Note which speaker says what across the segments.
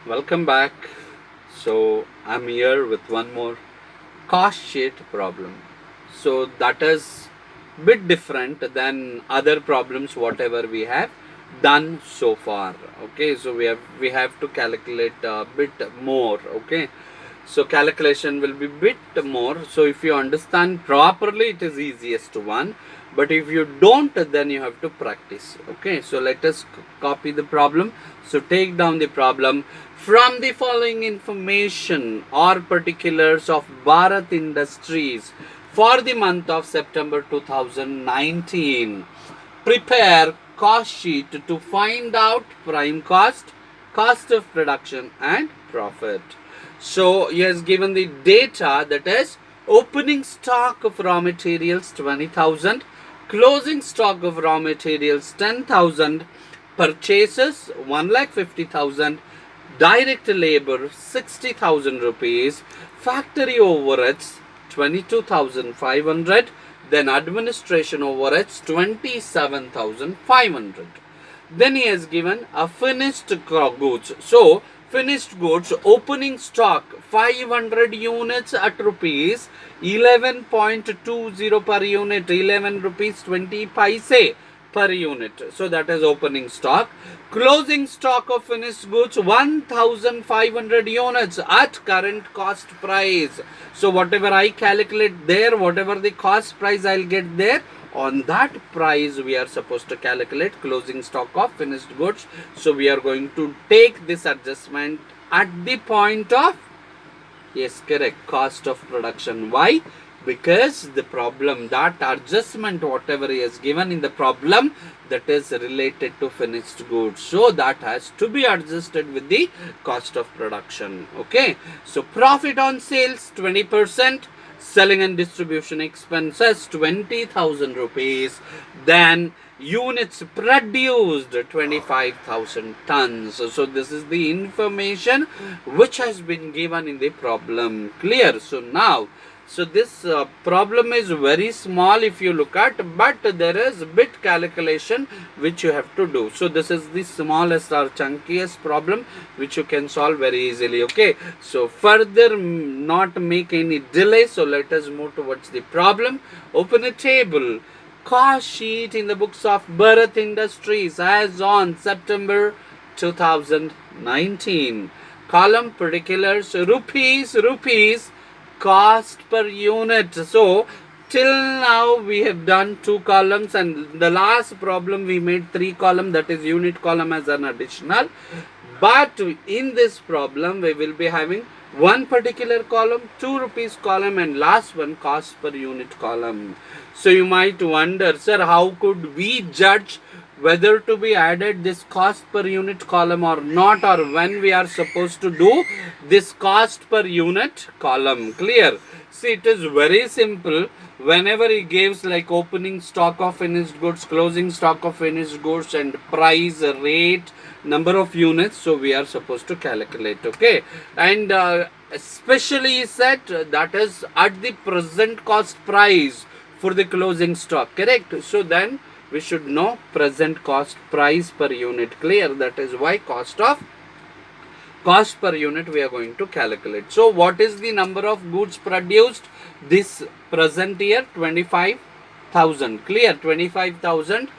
Speaker 1: Welcome back. So I'm here with one more cost sheet problem. So that is bit different than other problems whatever we have done so far. Okay, so we have to calculate a bit more. Okay, so calculation will be bit more. So if you understand properly, it is easiest one. But if you don't, then you have to practice. Okay, so let us copy the problem. So take down the problem. From the following information or particulars of Bharat Industries for the month of September 2019, prepare cost sheet to find out prime cost, cost of production and profit. So he has given the data, that is opening stock of raw materials 20,000, closing stock of raw materials 10,000, purchases 1,50,000, direct labor 60,000 rupees, factory overheads 22,500, then administration overheads 27,500. Then he has given a finished goods. So finished goods opening stock 500 units at rupees 11.20 per unit, 11 rupees 20 paise per unit. So that is opening stock. Closing stock of finished goods 1500 units at current cost price. So whatever I calculate there, whatever the cost price I'll get there, on that price we are supposed to calculate closing stock of finished goods. So we are going to take this adjustment at the point of, yes, correct, cost of production. Why? Because the problem, that adjustment whatever is given in the problem, that is related to finished goods, so that has to be adjusted with the cost of production. Okay, so profit on sales 20%, selling and distribution expenses 20,000 rupees, then units produced 25,000 tons. So this is the information which has been given in the problem. Clear? So now, so this problem is very small if you look at, but there is bit calculation which you have to do. So this is the smallest or chunkiest problem which you can solve very easily. Okay, so further not make any delay, so let us move towards the problem. Open a table, cost sheet in the books of Bharat Industries as on September 2019. Column particulars, rupees, cost per unit. So till now we have done 2 columns, and the last problem we made 3 column, that is unit column as an additional. But in this problem we will be having one particular column, 2 rupees column, and last one cost per unit column. So you might wonder, sir, how could we judge whether to be added this cost per unit column or not, or when we are supposed to do this cost per unit column? Clear? See, it is very simple. Whenever he gives like opening stock of finished goods, closing stock of finished goods, and price, rate, number of units, so we are supposed to calculate. Okay, and especially he said that is at the present cost price for the closing stock, correct? So then we should know present cost price per unit. Clear? That is why cost per unit we are going to calculate. So what is the number of goods produced this present year? 25,000. Clear? 25,000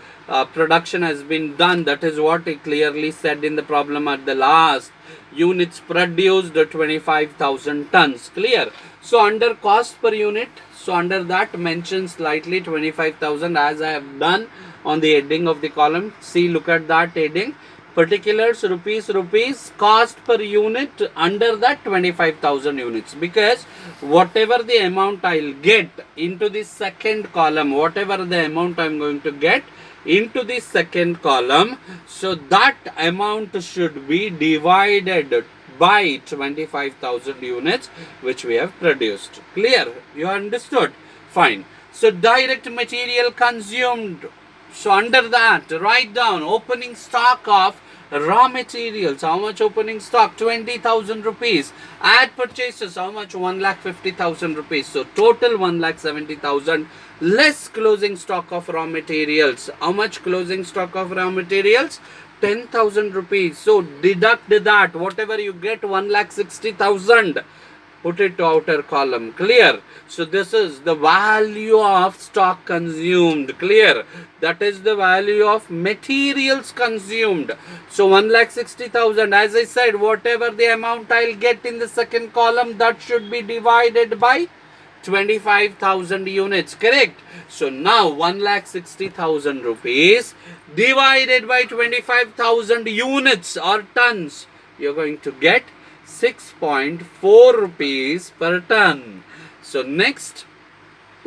Speaker 1: production has been done. That is what it clearly said in the problem at the last. Units produced 25,000 tons. Clear? So under cost per unit, so under that mention slightly 25,000 as I have done on the heading of the column. See, look at that heading. Particulars, rupees, cost per unit, under that 25,000 units. Because whatever the amount I'll get into the second column, whatever the amount I'm going to get into the second column, so that amount should be divided by 25,000 units which we have produced. Clear? You understood? Fine. So direct material consumed. So under that, write down opening stock of raw materials. How much opening stock? 20,000 rupees. Add purchases. How much? 1,50,000 rupees. So total 1,70,000 less closing stock of raw materials. How much closing stock of raw materials? 10,000 rupees. So deduct that, whatever you get, 1,60,000. Put it to outer column. Clear? So this is the value of stock consumed. Clear? That is the value of materials consumed. So 1,60,000. As I said, whatever the amount I'll get in the second column, that should be divided by 25,000 units. Correct? So now 1,60,000 rupees divided by 25,000 units or tons, you're going to get 6.4 rupees per ton. So next,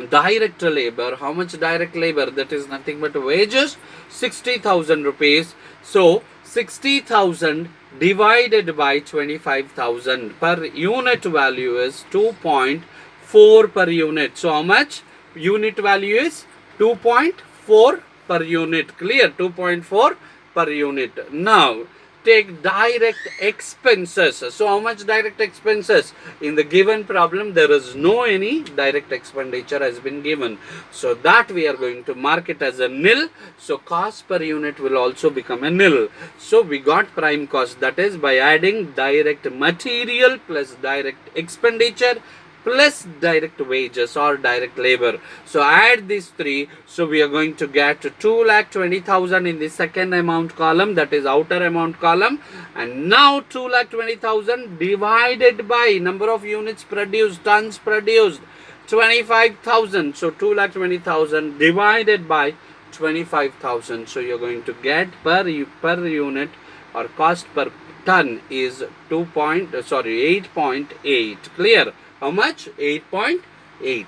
Speaker 1: direct labor. How much direct labor? That is nothing but wages. 60,000 rupees. So 60,000 divided by 25,000 per unit value is 2.4 per unit. So how much? Unit value is 2.4 per unit. Clear? 2.4 per unit. Now take direct expenses. So how much direct expenses? In the given problem, there is no any direct expenditure has been given. So that we are going to mark it as a nil. So cost per unit will also become a nil. So we got prime cost, that is by adding direct material plus direct expenditure plus direct wages or direct labor. So add these three. So we are going to get 2,20,000 in the second amount column, that is outer amount column. And now 2,20,000 divided by number of units produced, tons produced, 25,000. So 2,20,000 divided by 25,000. So you're going to get per unit or cost per ton is 8.8. Clear? How much? 8.8.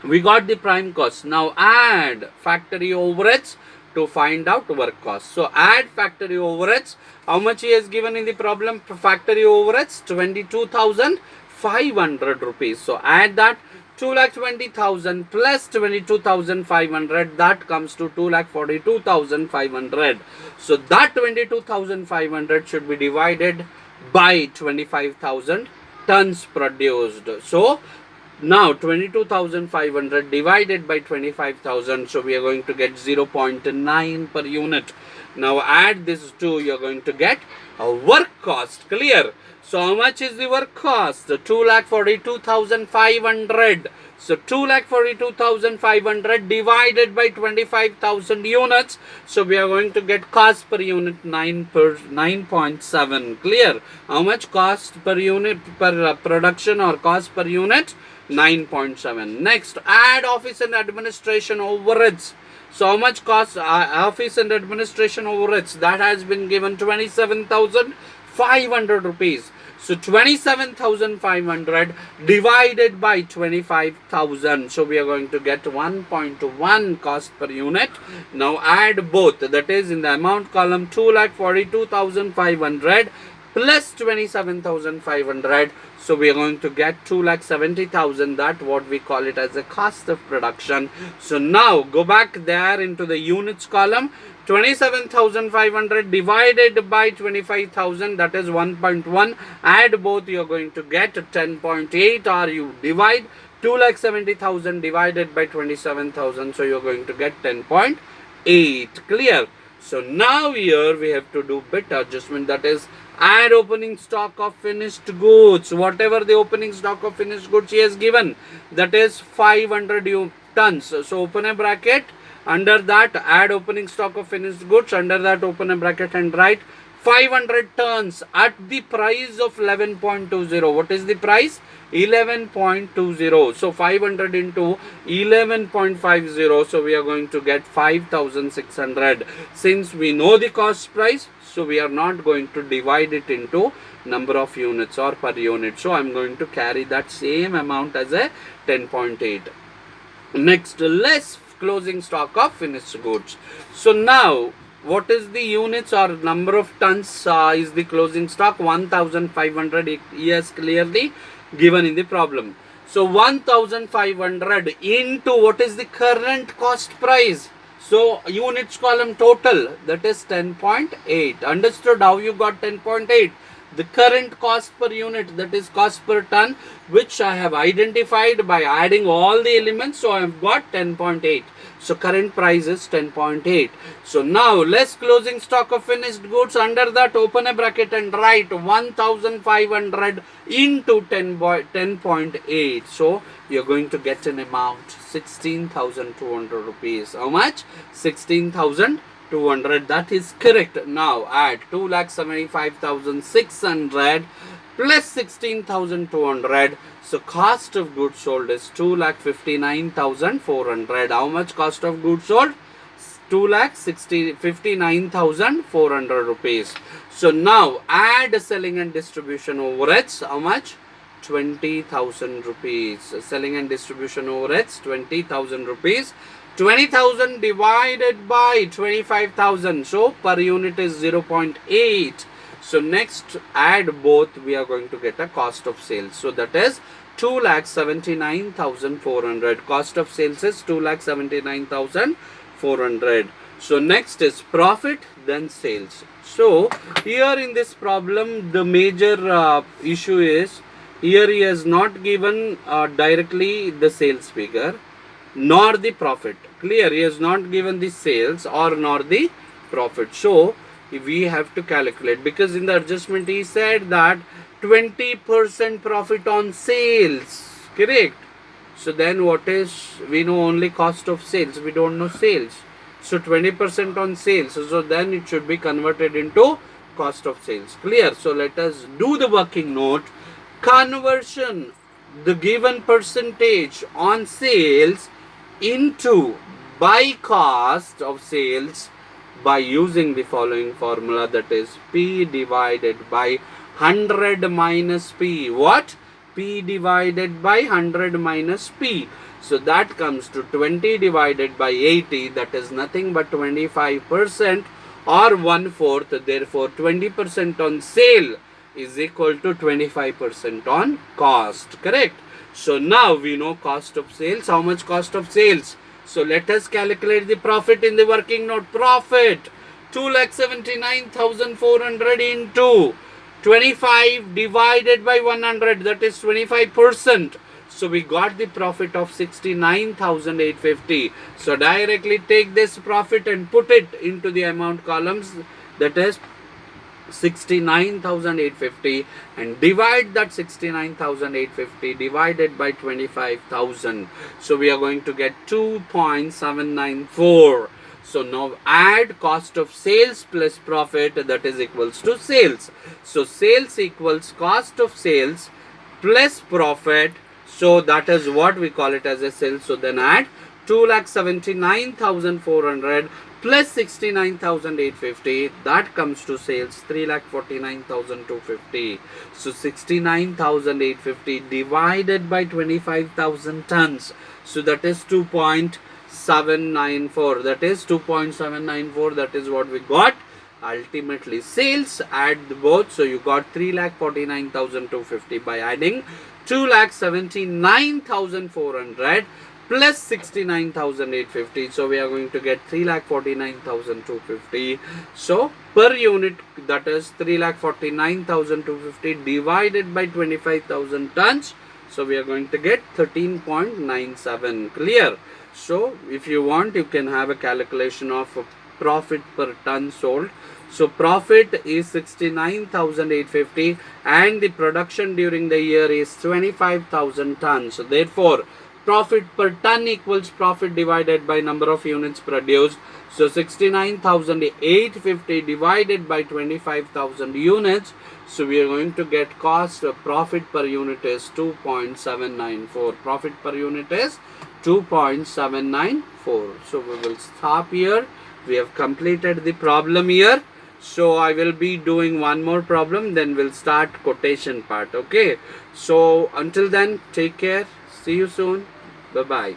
Speaker 1: We got the prime cost. Now add factory overheads to find out work cost. So add factory overheads. How much he has given in the problem? Factory overheads 22,500 rupees. So add that. 2,20,000 plus 22,500, that comes to 2,42,500. So that 22,500 should be divided by 25,000 tons produced. So now 22,500 divided by 25,000. So we are going to get 0.9 per unit. Now add this to, you are going to get a work cost. Clear? So how much is the work cost? 2,42,500. So 2,42,500 divided by 25,000 units. So we are going to get cost per unit 9.7. Clear? How much cost per unit per production or cost per unit? 9.7. Next, add office and administration overheads. So how much cost office and administration overheads? That has been given 27,500 rupees. So 27,500 divided by 25,000. So we are going to get 1.1 cost per unit. Now add both. That is in the amount column 2,42,500 plus 27,500. So we are going to get 2,70,000. That what we call it as a cost of production. So now go back there into the units column. 27,500 divided by 25,000, that is 1.1. Add both, you are going to get 10.8, or you divide 2,70,000 divided by 27,000. So you are going to get 10.8. Clear? So now here we have to do bit adjustment, that is add opening stock of finished goods. Whatever the opening stock of finished goods he has given, that is 500 tons. So open a bracket. Under that, add opening stock of finished goods. Under that, open a bracket and write 500 tons at the price of 11.20. What is the price? 11.20. So 500 into 11.50. So we are going to get 5,600. Since we know the cost price, so we are not going to divide it into number of units or per unit. So I am going to carry that same amount as a 10.8. Next, less closing stock of finished goods. So now what is the units or number of tons is the closing stock? 1,500. Yes, clearly given in the problem. So 1,500 into what is the current cost price? So units column total, that is 10.8. Understood how you got 10.8? the current cost per unit, that is cost per ton, which I have identified by adding all the elements. So I have got 10.8. So current price is 10.8. So now less closing stock of finished goods. Under that, open a bracket and write 1500 into 10.8. So you're going to get an amount 16,200 rupees. How much? 16,200. That is correct. Now add 2,75,600 plus 16,200. So cost of goods sold is 2,59,400. How much cost of goods sold? 2,59,400 rupees. So now add selling and distribution overheads. How much? 20,000 rupees. Selling and distribution overheads 20,000 rupees. 20,000 divided by 25,000. So per unit is 0.8. So next add both, we are going to get a cost of sales. So that is 2,79,400. Cost of sales is 2,79,400. So next is profit, then sales. So here in this problem, the major issue is, here he has not given directly the sales figure nor the profit. Clear? He has not given the sales or nor the profit. So we have to calculate, because in the adjustment he said that 20% profit on sales. Correct? So then what is, we know only cost of sales, we don't know sales. So 20% on sales. So then it should be converted into cost of sales. Clear? So let us do the working note. Conversion, the given percentage on sales into by cost of sales by using the following formula, that is P divided by 100 minus P. What? P divided by 100 minus P. So that comes to 20 divided by 80, that is nothing but 25% or 1/4. Therefore 20% on sale is equal to 25% on cost. Correct? So now we know cost of sales. How much cost of sales? So let us calculate the profit in the working note. Profit 2,79,400 into 25 divided by 100, that is 25%. So we got the profit of 69,850. So directly take this profit and put it into the amount columns, that is 69,850, and divide that 69,850 divided by 25,000. So we are going to get 2.794. So now add cost of sales plus profit, that is equals to sales. So sales equals cost of sales plus profit. So that is what we call it as a sales. So then add 2,79,400 plus 69,850, that comes to sales 3,49,250. So 69,850 divided by 25,000 tons. So that is 2.794. That is 2.794. That is what we got. Ultimately sales, add both. So you got 3,49,250 by adding 2,79,400 plus 69,850. So we are going to get 3,49,250. So per unit, that is 3,49,250 divided by 25,000 tons. So we are going to get 13.97. Clear? So if you want, you can have a calculation of profit per ton sold. So profit is 69,850 and the production during the year is 25,000 tons. So therefore profit per ton equals profit divided by number of units produced. So 69,850 divided by 25,000 units. So we are going to get cost of profit per unit is 2.794. Profit per unit is 2.794. So we will stop here. We have completed the problem here. So I will be doing one more problem, then we'll start quotation part. Okay. So until then, take care. See you soon. Bye-bye.